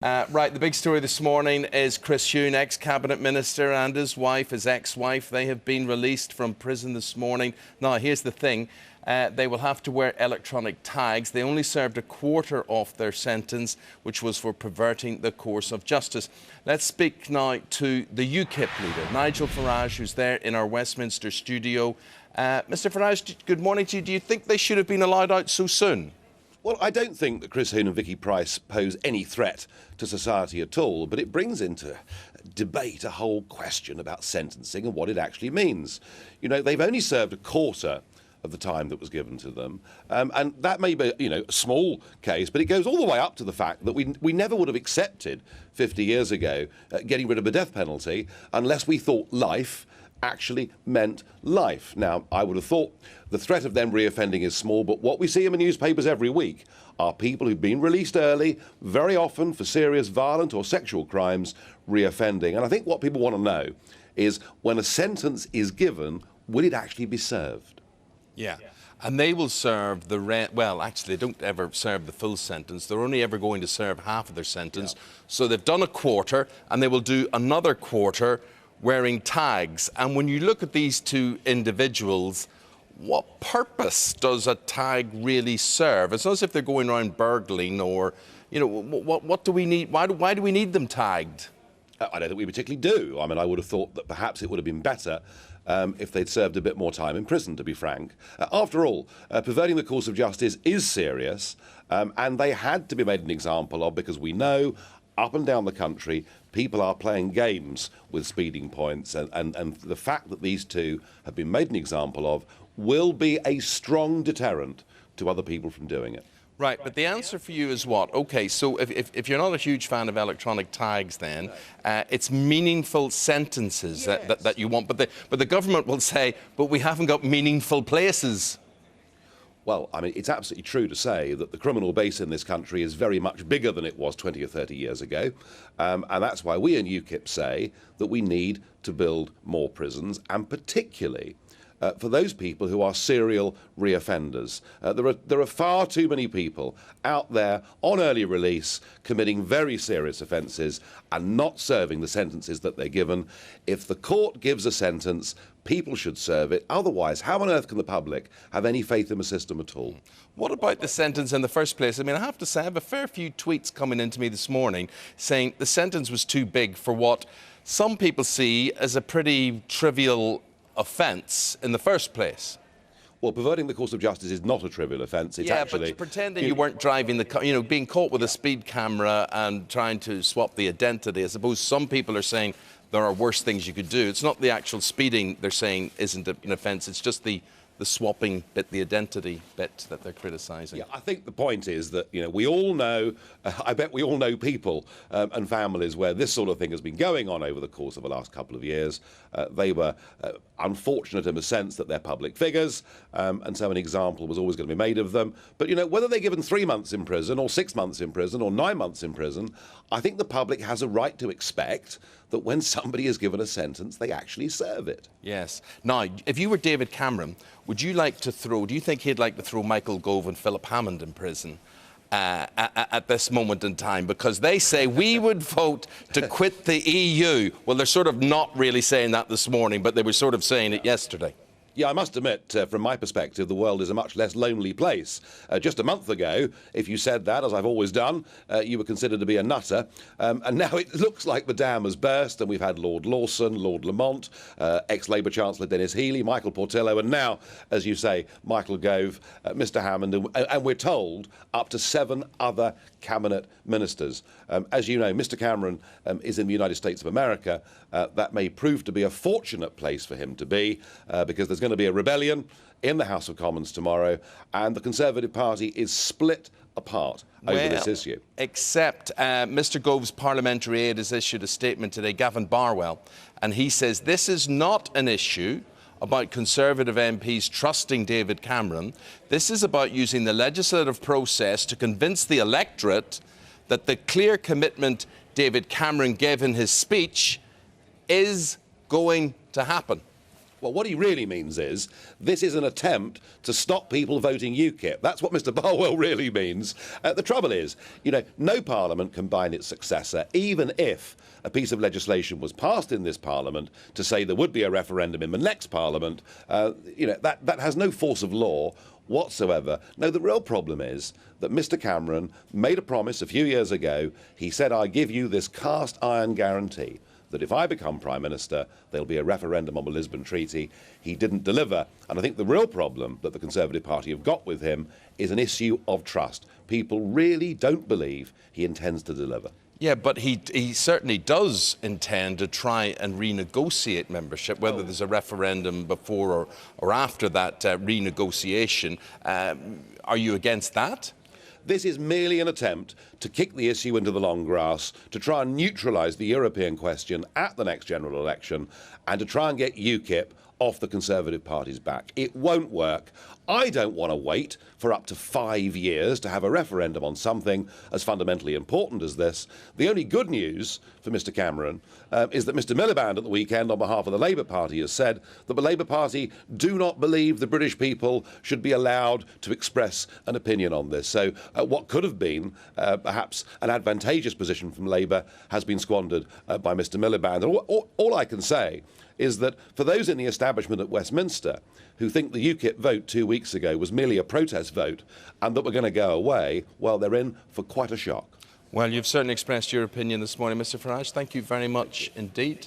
Right, the big story this morning is Chris Huhne, ex-cabinet minister, and his wife, his ex-wife. They have been released from prison this morning. Now, here's the thing. They will have to wear electronic tags. They only served a quarter of their sentence, which was for perverting the course of justice. Let's speak now to the UKIP leader, Nigel Farage, who's there in our Westminster studio. Mr Farage, good morning to you. Do you think they should have been allowed out so soon? Well, I don't think that Chris Huhne and Vicky Pryce pose any threat to society at all, but it brings into debate a whole question about sentencing and what it actually means. You know, they've only served a quarter of the time that was given to them, and that may be, you know, a small case, but it goes all the way up to the fact that we never would have accepted 50 years ago getting rid of the death penalty unless we thought life actually meant life. Now, I would have thought the threat of them reoffending is small, but what we see in the newspapers every week are people who've been released early, very often for serious violent or sexual crimes, reoffending. And I think what people want to know is, when a sentence is given, will it actually be served? Yeah. And they will serve the well, actually, they don't ever serve the full sentence. They're only ever going to serve half of their sentence. Yeah. So they've done a quarter, and they will do another quarter wearing tags. And when you look at these two individuals, what purpose does a tag really serve? It's not as if they're going around burgling or, you know, what do we need? Why do we need them tagged? I don't think we particularly do. I mean, I would have thought that perhaps it would have been better if they'd served a bit more time in prison, to be frank. After all, perverting the course of justice is serious, and they had to be made an example of, because we know up and down the country, people are playing games with speeding points, and the fact that these two have been made an example of will be a strong deterrent to other people from doing it. Right, but the answer for you is what? OK, so if you're not a huge fan of electronic tags, then it's meaningful sentences that you want. But the government will say, but we haven't got meaningful places. Well, I mean, it's absolutely true to say that the criminal base in this country is very much bigger than it was 20 or 30 years ago. And that's why we in UKIP say that we need to build more prisons, and particularly for those people who are serial reoffenders. There are far too many people out there on early release committing very serious offences and not serving the sentences that they're given. If the court gives a sentence, people should serve it. Otherwise, how on earth can the public have any faith in the system at all? What about the sentence in the first place? I mean, I have to say, I have a fair few tweets coming into me this morning saying the sentence was too big for what some people see as a pretty trivial offence in the first place. Well, perverting the course of justice is not a trivial offence. It's actually... but pretending you weren't driving the car, you know, being caught with a speed camera and trying to swap the identity. I suppose some people are saying there are worse things you could do. It's not the actual speeding they're saying isn't an offence, it's just the swapping bit, the identity bit that they're criticising. Yeah, I think the point is that, you know, we all know, I bet we all know people and families where this sort of thing has been going on over the course of the last couple of years. They were unfortunate in the sense that they're public figures, and so an example was always going to be made of them. But, you know, whether they're given 3 months in prison or 6 months in prison or 9 months in prison, I think the public has a right to expect that when somebody is given a sentence, they actually serve it. Yes. Now, if you were David Cameron, do you think he'd like to throw Michael Gove and Philip Hammond in prison at this moment in time? Because they say we would vote to quit the EU. Well, they're sort of not really saying that this morning, but they were sort of saying it yesterday. Yeah, I must admit, from my perspective, the world is a much less lonely place. Just a month ago, if you said that, as I've always done, you were considered to be a nutter. And now it looks like the dam has burst, and we've had Lord Lawson, Lord Lamont, ex-Labour Chancellor Dennis Healey, Michael Portillo, and now, as you say, Michael Gove, Mr Hammond, and we're told up to 7 other cabinet ministers. As you know, Mr Cameron is in the United States of America. That may prove to be a fortunate place for him to be, because there's going to be a rebellion in the House of Commons tomorrow, and the Conservative Party is split apart over this issue. Except Mr Gove's parliamentary aide has issued a statement today, Gavin Barwell, and he says this is not an issue about Conservative MPs trusting David Cameron. This is about using the legislative process to convince the electorate that the clear commitment David Cameron gave in his speech is going to happen. Well, what he really means is this is an attempt to stop people voting UKIP. That's what Mr Barwell really means. The trouble is, you know, no parliament can bind its successor, even if a piece of legislation was passed in this parliament to say there would be a referendum in the next parliament. You know, that has no force of law whatsoever. No, the real problem is that Mr Cameron made a promise a few years ago. He said, I give you this cast iron guarantee that if I become Prime Minister, there'll be a referendum on the Lisbon Treaty. He didn't deliver. And I think the real problem that the Conservative Party have got with him is an issue of trust. People really don't believe he intends to deliver. Yeah, but he certainly does intend to try and renegotiate membership, whether there's a referendum before or after that renegotiation. Are you against that? This is merely an attempt to kick the issue into the long grass, to try and neutralise the European question at the next general election, and to try and get UKIP off the Conservative Party's back. It won't work. I don't want to wait for up to 5 years to have a referendum on something as fundamentally important as this. The only good news for Mr Cameron is that Mr Miliband at the weekend on behalf of the Labour Party has said that the Labour Party do not believe the British people should be allowed to express an opinion on this. So what could have been perhaps an advantageous position from Labour has been squandered by Mr Miliband. And all I can say is that for those in the establishment at Westminster who think the UKIP vote 2 weeks ago was merely a protest vote and that we're going to go away, well, they're in for quite a shock. Well, you've certainly expressed your opinion this morning, Mr Farage. Thank you very much indeed.